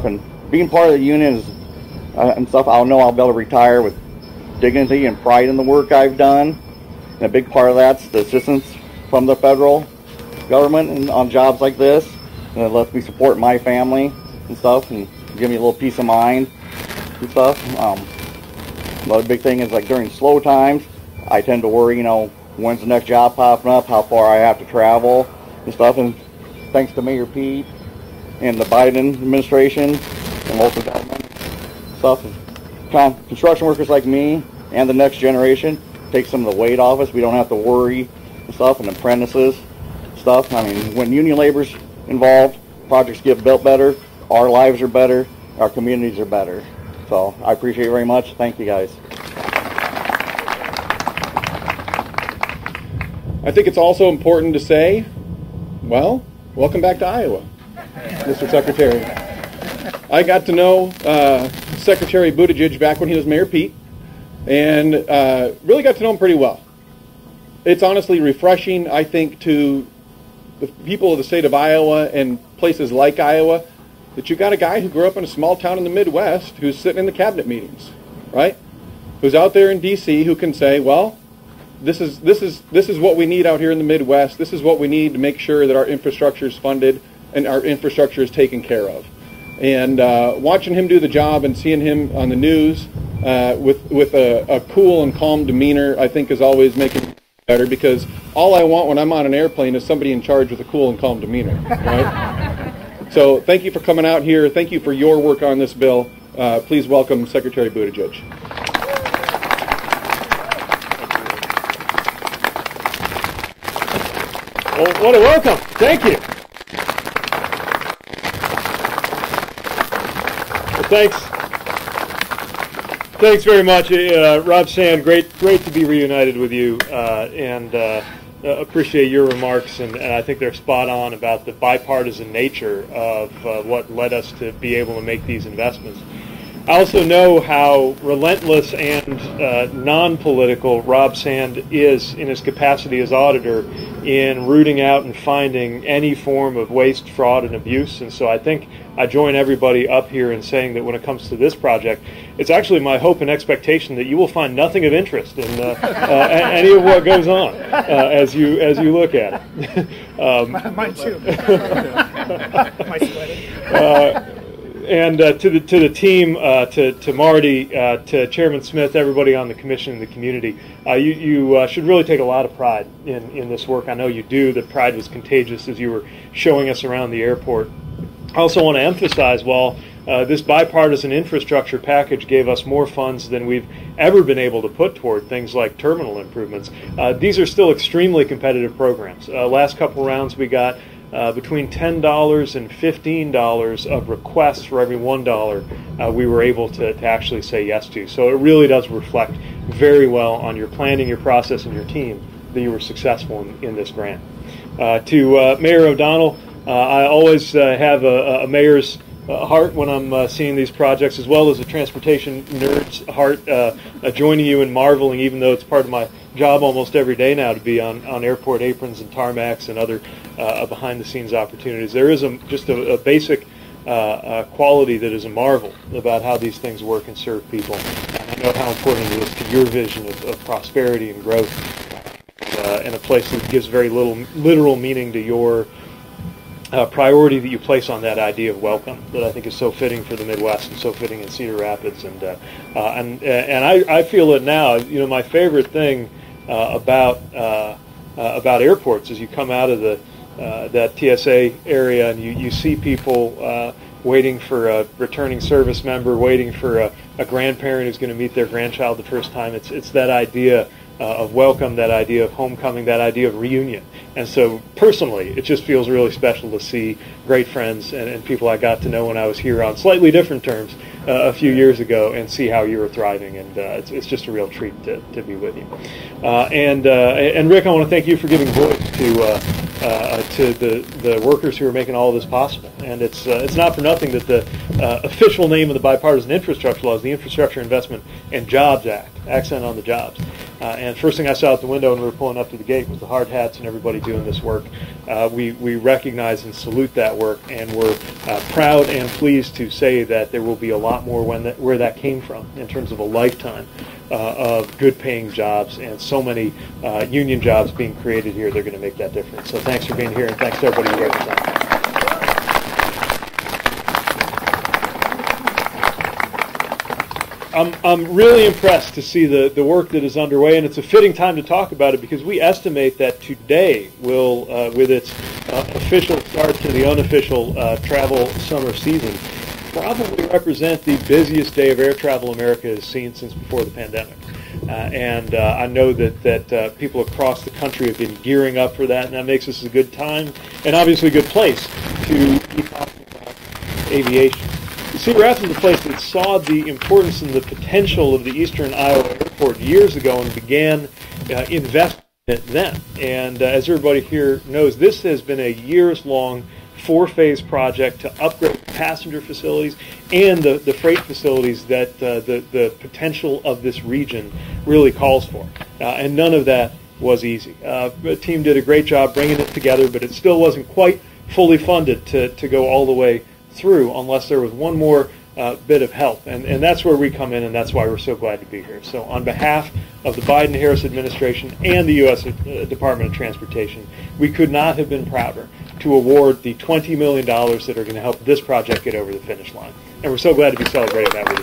And being part of the union is, and stuff, I'll know I'll be able to retire with dignity and pride in the work I've done. And a big part of that's the assistance from the federal government and on jobs like this. And it lets me support my family and stuff and give me a little peace of mind and stuff. Another big thing is, like, during slow times, I tend to worry, when's the next job popping up, how far I have to travel and stuff. And thanks to Mayor Pete and the Biden administration and local government stuff, construction workers like me and the next generation take some of the weight off us. We don't have to worry and stuff, and apprentices stuff. I mean, when union labor's involved, projects get built better, our lives are better, our communities are better. So I appreciate it very much. Thank you, guys. I think it's also important to say, well, welcome back to Iowa, Mr. Secretary. I got to know Secretary Buttigieg back when he was Mayor Pete, and really got to know him pretty well. It's honestly refreshing, I think, to the people of the state of Iowa and places like Iowa, that you got a guy who grew up in a small town in the Midwest who's sitting in the cabinet meetings, right? Who's out there in D.C. who can say, well, this is what we need out here in the Midwest. This is what we need to make sure that our infrastructure is funded and our infrastructure is taken care of. And watching him do the job and seeing him on the news with a cool and calm demeanor, I think, is always making it better, because all I want when I'm on an airplane is somebody in charge with a cool and calm demeanor, right? So thank you for coming out here. Thank you for your work on this bill. Please welcome Secretary Buttigieg. Well, what a welcome. Thank you. Well, thanks very much, Rob Sand. Great to be reunited with you, and appreciate your remarks, and I think they're spot on about the bipartisan nature of what led us to be able to make these investments. I also know how relentless and non-political Rob Sand is in his capacity as auditor in rooting out and finding any form of waste, fraud, and abuse. And so I think I join everybody up here in saying that when it comes to this project, it's actually my hope and expectation that you will find nothing of interest in any of what goes on as you look at it. Mine too. My sweating. And to the team, to Marty, to Chairman Smith, everybody on the commission and the community, you should really take a lot of pride in this work. I know you do. The pride was contagious as you were showing us around the airport. I also want to emphasize, while this bipartisan infrastructure package gave us more funds than we've ever been able to put toward things like terminal improvements, these are still extremely competitive programs. Last couple rounds we got between $10 and $15 of requests for every $1 we were able to actually say yes to. So it really does reflect very well on your planning, your process, and your team that you were successful in this grant. To Mayor O'Donnell, I always have a mayor's heart when I'm seeing these projects, as well as a transportation nerd's heart, joining you in marveling, even though it's part of my job almost every day now to be on airport aprons and tarmacs and other behind-the-scenes opportunities. There is just a basic quality that is a marvel about how these things work and serve people. And I know how important it is to your vision of prosperity and growth in a place that gives very little literal meaning to your priority that you place on that idea of welcome, that I think is so fitting for the Midwest and so fitting in Cedar Rapids. And I feel it now. My favorite thing about airports is you come out of that TSA area and you see people waiting for a returning service member, waiting for a grandparent who's going to meet their grandchild the first time. It's that idea of welcome, that idea of homecoming, that idea of reunion. And so personally, it just feels really special to see great friends and people I got to know when I was here on slightly different terms a few years ago, and see how you were thriving. And it's just a real treat to be with you. And Rick, I want to thank you for giving voice to the workers who are making all of this possible. And it's not for nothing that the official name of the bipartisan infrastructure law is the Infrastructure Investment and Jobs Act, accent on the jobs. And first thing I saw out the window when we were pulling up to the gate was the hard hats and everybody doing this work. We recognize and salute that work, and we're proud and pleased to say that there will be a lot more where that came from in terms of a lifetime of good-paying jobs and so many union jobs being created here. They're going to make that difference. So thanks for being here, and thanks to everybody who represents. I'm really impressed to see the work that is underway, and it's a fitting time to talk about it because we estimate that today will, with its official start to the unofficial travel summer season, probably represent the busiest day of air travel America has seen since before the pandemic. And I know that people across the country have been gearing up for that, and that makes this a good time and obviously a good place to be talking about aviation. Cedar Rapids is a place that saw the importance and the potential of the Eastern Iowa Airport years ago and began investing in it then. And as everybody here knows, this has been a years-long four-phase project to upgrade the passenger facilities and the freight facilities that the potential of this region really calls for. And none of that was easy. The team did a great job bringing it together, but it still wasn't quite fully funded to go all the way through unless there was one more bit of help. And that's where we come in, and that's why we're so glad to be here. So on behalf of the Biden-Harris administration and the U.S. Department of Transportation, we could not have been prouder to award the $20 million that are going to help this project get over the finish line. And we're so glad to be celebrating that with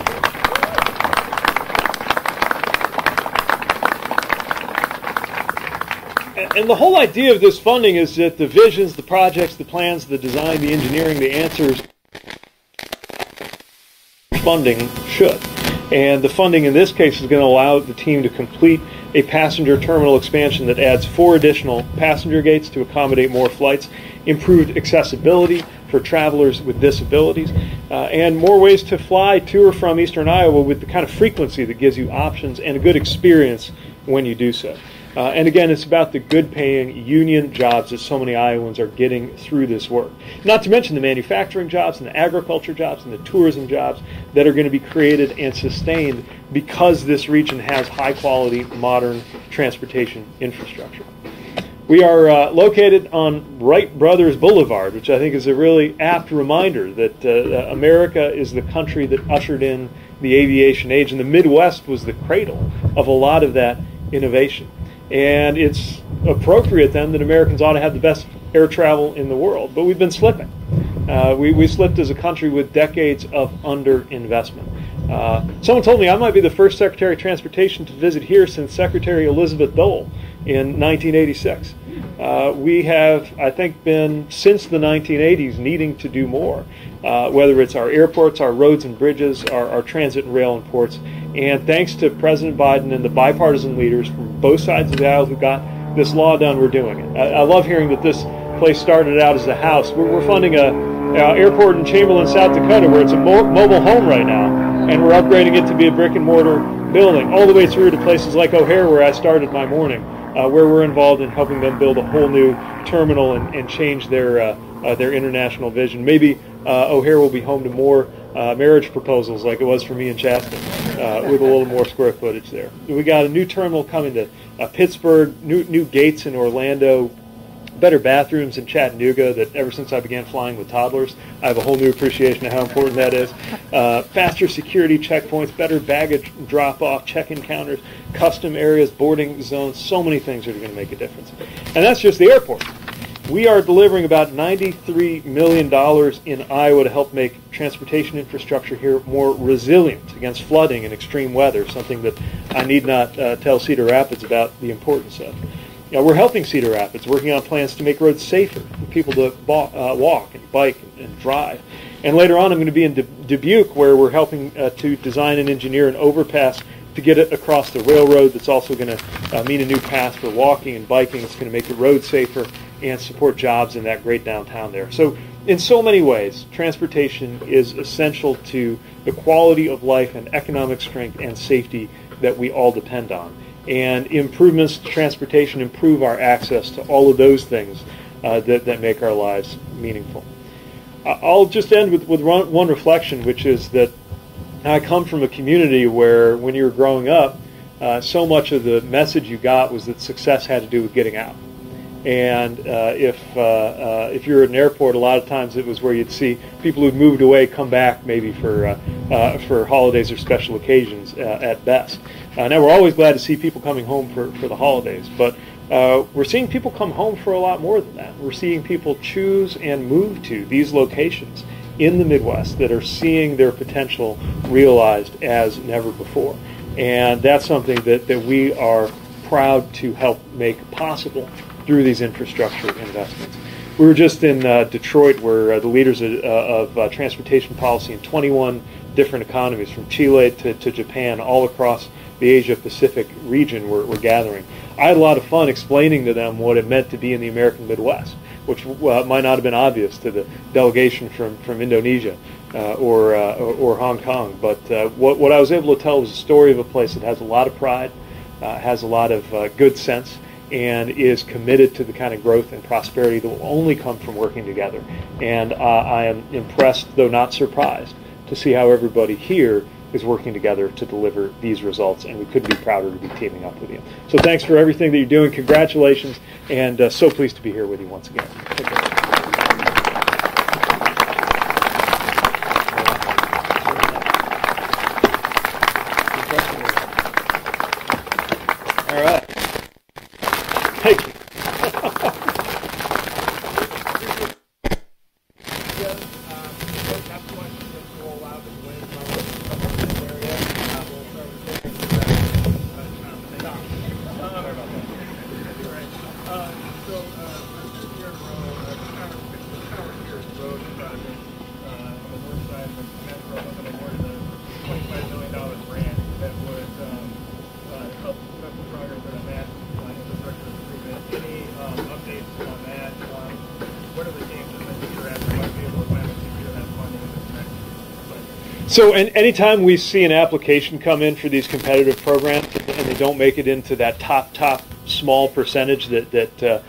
you. And the whole idea of this funding is that the visions, the projects, the plans, the design, the engineering, the answers, funding should. And the funding in this case is going to allow the team to complete a passenger terminal expansion that adds 4 additional passenger gates to accommodate more flights, improved accessibility for travelers with disabilities, and more ways to fly to or from Eastern Iowa with the kind of frequency that gives you options and a good experience when you do so. And again, it's about the good-paying union jobs that so many Iowans are getting through this work. Not to mention the manufacturing jobs and the agriculture jobs and the tourism jobs that are going to be created and sustained because this region has high-quality, modern transportation infrastructure. We are located on Wright Brothers Boulevard, which I think is a really apt reminder that America is the country that ushered in the aviation age, and the Midwest was the cradle of a lot of that innovation. And it's appropriate then that Americans ought to have the best air travel in the world, but we've been slipping. We slipped as a country with decades of underinvestment. Someone told me I might be the first Secretary of Transportation to visit here since Secretary Elizabeth Dole in 1986. We have, I think, been, since the 1980s, needing to do more, whether it's our airports, our roads and bridges, our transit and rail and ports. And thanks to President Biden and the bipartisan leaders from both sides of the aisle who got this law done, we're doing it. I love hearing that this place started out as a house. We're funding an airport in Chamberlain, South Dakota, where it's a mobile home right now, and we're upgrading it to be a brick and mortar building, all the way through to places like O'Hare, where I started my morning, where we're involved in helping them build a whole new terminal and change their international vision. Maybe O'Hare will be home to more marriage proposals like it was for me in Chaska, with a little more square footage there. We got a new terminal coming to Pittsburgh, new gates in Orlando, better bathrooms in Chattanooga that ever since I began flying with toddlers, I have a whole new appreciation of how important that is. Faster security checkpoints, better baggage drop-off, check-in counters, custom areas, boarding zones, so many things that are going to make a difference. And that's just the airport. We are delivering about $93 million in Iowa to help make transportation infrastructure here more resilient against flooding and extreme weather, something that I need not tell Cedar Rapids about the importance of. We're helping Cedar Rapids, working on plans to make roads safer for people to walk and bike and drive. And later on I'm going to be in Dubuque, where we're helping to design and engineer an overpass to get it across the railroad that's also going to mean a new path for walking and biking. It's going to make the road safer and support jobs in that great downtown there. So in so many ways, transportation is essential to the quality of life and economic strength and safety that we all depend on. And improvements to transportation improve our access to all of those things that make our lives meaningful. I'll just end with one reflection, which is that I come from a community where when you were growing up, so much of the message you got was that success had to do with getting out. And if you're at an airport, a lot of times it was where you'd see people who'd moved away come back maybe for holidays or special occasions at best. Now we're always glad to see people coming home for the holidays, but we're seeing people come home for a lot more than that. We're seeing people choose and move to these locations in the Midwest that are seeing their potential realized as never before. And that's something that we are proud to help make possible through these infrastructure investments. We were just in Detroit, where the leaders of transportation policy in 21 different economies, from Chile to Japan, all across the Asia-Pacific region, were gathering. I had a lot of fun explaining to them what it meant to be in the American Midwest, which might not have been obvious to the delegation from Indonesia or Hong Kong. But what I was able to tell was a story of a place that has a lot of pride, has a lot of good sense, and is committed to the kind of growth and prosperity that will only come from working together. And I am impressed, though not surprised, to see how everybody here is working together to deliver these results, and we couldn't be prouder to be teaming up with you. So thanks for everything that you're doing. Congratulations, and so pleased to be here with you once again. Take care. All right. Thank you. So anytime we see an application come in for these competitive programs and they don't make it into that top small percentage that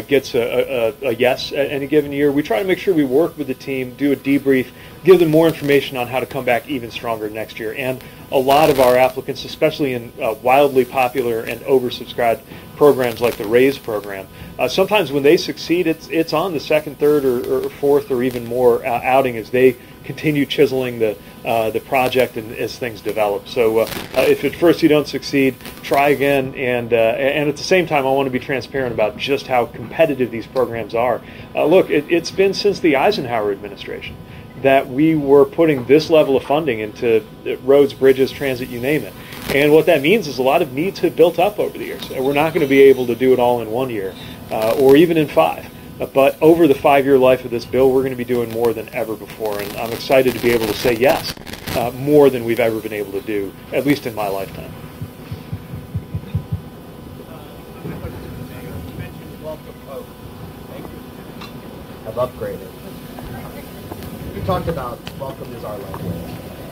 gets a yes at any given year, we try to make sure we work with the team, do a debrief, give them more information on how to come back even stronger next year. And a lot of our applicants, especially in wildly popular and oversubscribed programs like the RAISE program, sometimes when they succeed, it's on the second, third, or fourth, or even more outing as they continue chiseling the project and as things develop. So if at first you don't succeed, try again, and at the same time I want to be transparent about just how competitive these programs are. Look, it's been since the Eisenhower administration that we were putting this level of funding into roads, bridges, transit, you name it. And what that means is a lot of needs have built up over the years. We're not going to be able to do it all in 1 year or even in 5. But over the 5-year life of this bill, we're going to be doing more than ever before. And I'm excited to be able to say yes, more than we've ever been able to do, at least in my lifetime. I've upgraded. You talked about welcome is our language.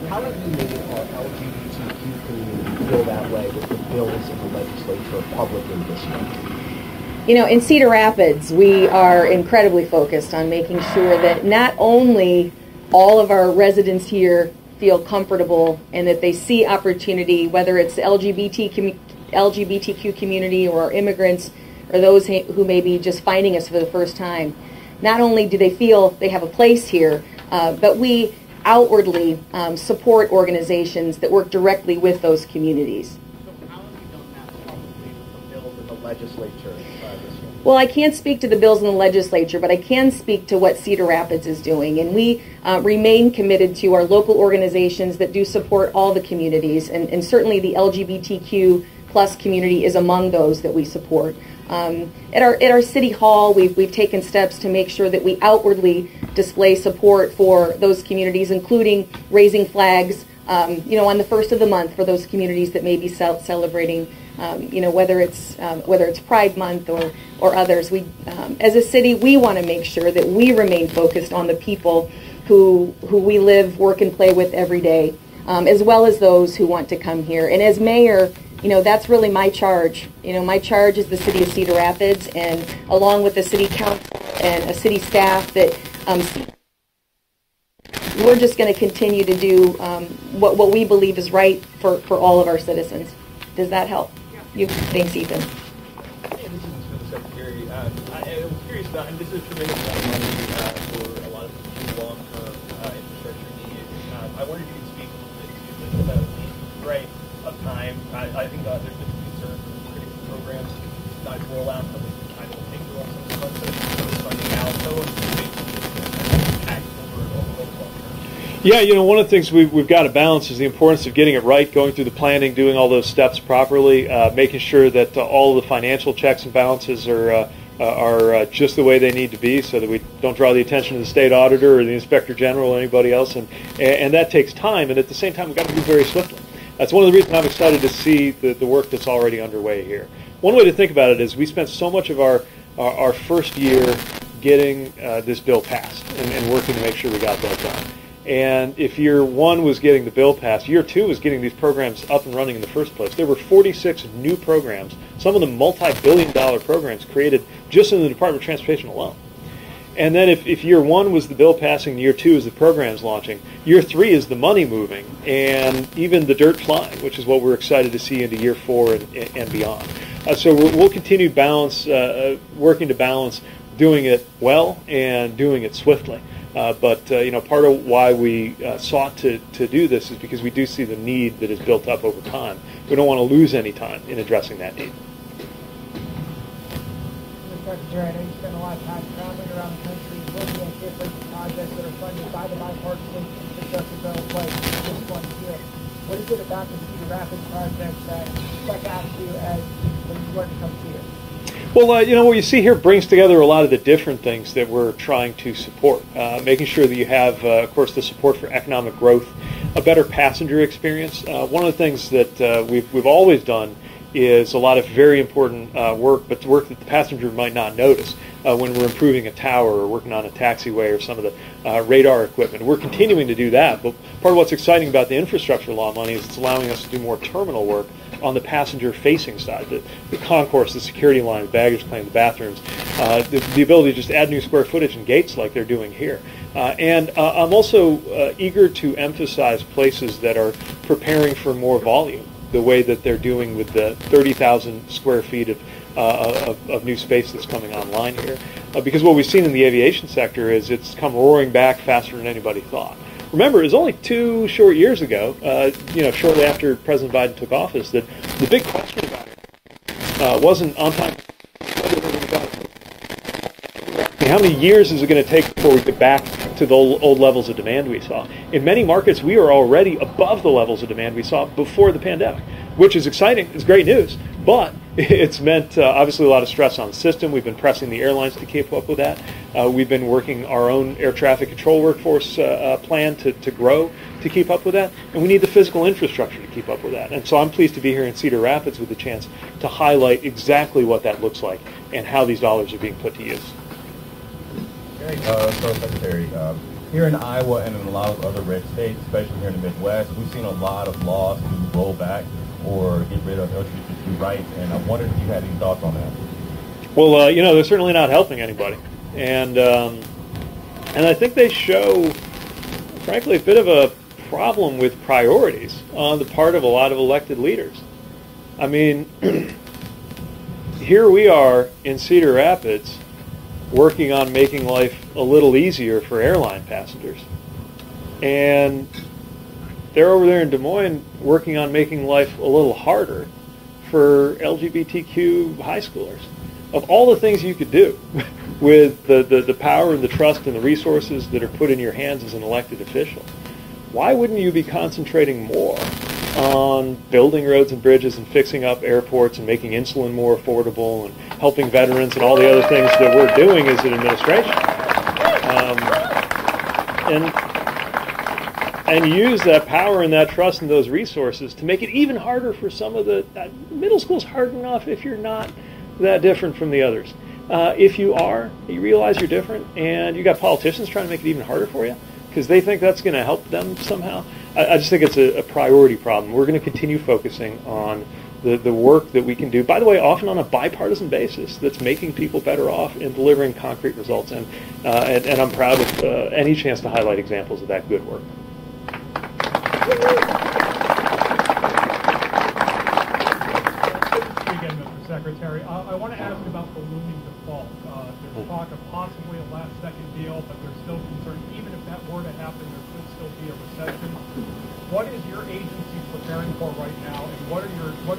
How have you made our LGBTQ community feel that way with the bills in the legislature publicly this year? You know, in Cedar Rapids, we are incredibly focused on making sure that not only all of our residents here feel comfortable and that they see opportunity, whether it's the LGBTQ community or our immigrants or those who may be just finding us for the first time. Not only do they feel they have a place here, but we outwardly support organizations that work directly with those communities. So how have you done that publicly with the bills in the legislature this year? Well, I can't speak to the bills in the legislature, but I can speak to what Cedar Rapids is doing. And we remain committed to our local organizations that do support all the communities, and certainly the LGBTQ plus community is among those that we support. At our city hall, we've taken steps to make sure that we outwardly display support for those communities, including raising flags, on the first of the month for those communities that may be celebrating, whether it's Pride Month or others. We, as a city, we want to make sure that we remain focused on the people who we live, work, and play with every day, as well as those who want to come here. And as mayor, that's really my charge. My charge is the city of Cedar Rapids, and along with the city council and a city staff that we're just going to continue to do what we believe is right for all of our citizens. Does that help? You? Thanks, Ethan. Hey, this is the Secretary. I was curious about, and this is a tremendous amount of money for a lot of long-term infrastructure needs. I wondered if you could speak a little bit to the right of time. I think there's been some concern for critical programs not to roll out. Some of the time will take to roll some of the funds, but it's funding out. So impact over the long term. Yeah, you know, one of the things we've got to balance is the importance of getting it right, going through the planning, doing all those steps properly, making sure that all the financial checks and balances are just the way they need to be, so that we don't draw the attention of the state auditor or the inspector general or anybody else, and that takes time. And at the same time, we've got to move very swiftly. That's one of the reasons I'm excited to see the work that's already underway here. One way to think about it is we spent so much of our first year getting this bill passed and working to make sure we got that done. And if year one was getting the bill passed, year two was getting these programs up and running in the first place. There were 46 new programs, some of them multi-billion-dollar programs created just in the Department of Transportation alone. And then if year one was the bill passing, year two is the programs launching, year three is the money moving, and even the dirt flying, which is what we're excited to see into year four and beyond. So we'll continue working to balance doing it well and doing it swiftly. But you know, part of why we sought to do this is because we do see the need that is built up over time. We don't want to lose any time in addressing that need. Mr. Secretary, I know you spend a lot of time traveling around the country looking at different projects that are funded by the bipartisan infrastructure bill, like this one here. What is it about the Cedar Rapids project that stuck out to you as when you wanted to come here? Well, you know, what you see here brings together a lot of the different things that we're trying to support. Making sure that you have, of course, the support for economic growth, a better passenger experience. One of the things that we've always done is a lot of very important work, but work that the passenger might not notice when we're improving a tower or working on a taxiway or some of the radar equipment. We're continuing to do that, but part of what's exciting about the infrastructure law money is it's allowing us to do more terminal work on the passenger-facing side, the concourse, the security line, the baggage claim, the bathrooms, the ability to just add new square footage and gates like they're doing here. And I'm also eager to emphasize places that are preparing for more volume, the way that they're doing with the 30,000 square feet of new space that's coming online here. Because what we've seen in the aviation sector is it's come roaring back faster than anybody thought. Remember, it was only 2 short years ago, you know, shortly after President Biden took office, that the big question about it wasn't on time. How many years is it going to take before we get back to the old levels of demand we saw? In many markets, we are already above the levels of demand we saw before the pandemic, which is exciting. It's great news, but it's meant obviously a lot of stress on the system. We've been pressing the airlines to keep up with that. We've been working our own air traffic control workforce plan to grow to keep up with that, and we need the physical infrastructure to keep up with that. And so I'm pleased to be here in Cedar Rapids with the chance to highlight exactly what that looks like and how these dollars are being put to use. Secretary, here in Iowa and in a lot of other red states, especially here in the Midwest, we've seen a lot of laws to roll back or get rid of LGBTQ rights, and I wondered if you had any thoughts on that. Well, you know, they're certainly not helping anybody, and I think they show, frankly, a bit of a problem with priorities on the part of a lot of elected leaders. I mean, here we are in Cedar Rapids working on making life a little easier for airline passengers, and they're over there in Des Moines working on making life a little harder for LGBTQ high schoolers. Of all the things you could do with the power and the trust and the resources that are put in your hands as an elected official, why wouldn't you be concentrating more on building roads and bridges and fixing up airports and making insulin more affordable and helping veterans and all the other things that we're doing as an administration? And use that power and that trust and those resources to make it even harder for some of the middle school's hard enough if you're not that different from the others. If you are, you realize you're different, and you got politicians trying to make it even harder for you because they think that's going to help them somehow. I just think it's a priority problem. We're going to continue focusing on the work that we can do, by the way, often on a bipartisan basis, that's making people better off and delivering concrete results. And I'm proud of any chance to highlight examples of that good work. Again, Mr. Secretary, I want to ask about the looming default. There's talk of possibly a last-second deal, but there's still concern, even if that were to happen, there could still be a recession. What is your agency preparing for right now, and what are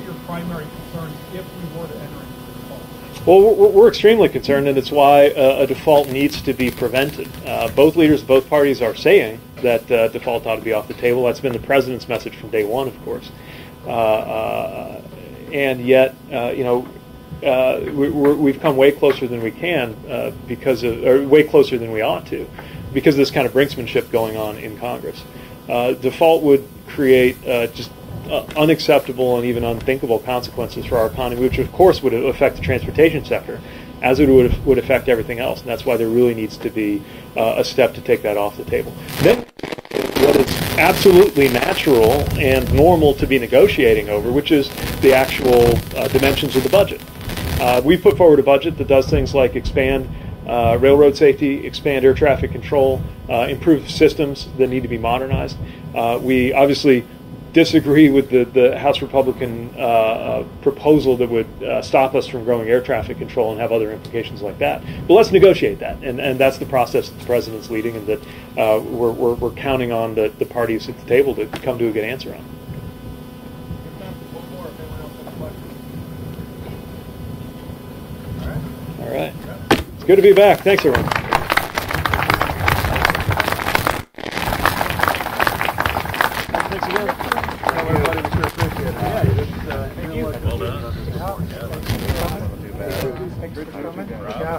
your primary concerns if we were to enter into a default? Well, we're extremely concerned, and it's why a default needs to be prevented. Both leaders of both parties are saying that default ought to be off the table. That's been the president's message from day one, of course. And yet, we've come way closer than we can way closer than we ought to, because of this kind of brinksmanship going on in Congress. Default would create just unacceptable and even unthinkable consequences for our economy, which of course would affect the transportation sector, as it would affect everything else. And that's why there really needs to be a step to take that off the table. Then, what is absolutely natural and normal to be negotiating over, which is the actual dimensions of the budget. We put forward a budget that does things like expand railroad safety, expand air traffic control, improve systems that need to be modernized. We obviously disagree with the House Republican proposal that would stop us from growing air traffic control and have other implications like that. But let's negotiate that, and that's the process that the president's leading, and that we're counting on the parties at the table to come to a good answer on. All right. It's good to be back. Thanks, everyone. Thanks again. Everybody was sure appreciate it. Yeah, you just, well done. Thanks for coming. Good job.